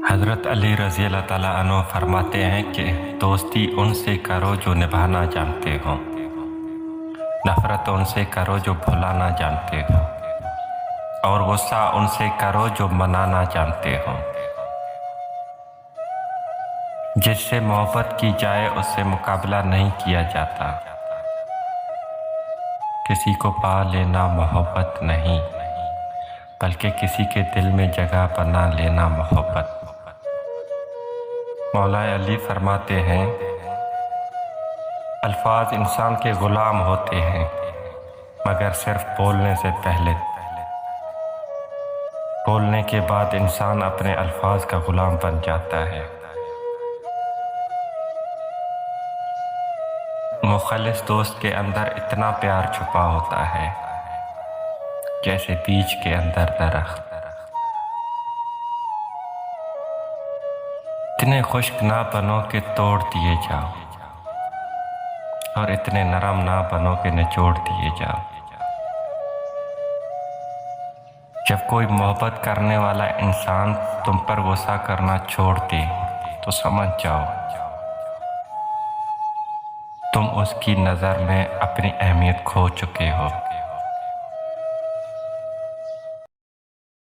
हज़रत अली रज़ी अल्लाह ताला अन्हु फरमाते हैं कि दोस्ती उनसे करो जो निभाना जानते हो, नफ़रत उनसे करो जो भुलाना जानते हो, और गुस्सा उनसे करो जो मनाना जानते हो। जिससे मोहब्बत की जाए उससे मुकाबला नहीं किया जाता। किसी को पा लेना मोहब्बत नहीं, बल्कि किसी के दिल में जगह बना लेना मोहब्बत। मौला अली फरमाते हैं, अल्फाज इंसान के गुलाम होते हैं मगर सिर्फ बोलने से पहले। बोलने के बाद इंसान अपने अल्फाज का गुलाम बन जाता है। मुखलिस दोस्त के अंदर इतना प्यार छुपा होता है जैसे बीज के अंदर दरख्त। इतने खुश्क ना बनो कि तोड़ दिए जाओ, और इतने नरम ना बनो कि निचोड़ दिए जाओ। जब कोई मोहब्बत करने वाला इंसान तुम पर गुस्सा करना छोड़ दे तो समझ जाओ तुम उसकी नज़र में अपनी अहमियत खो चुके हो।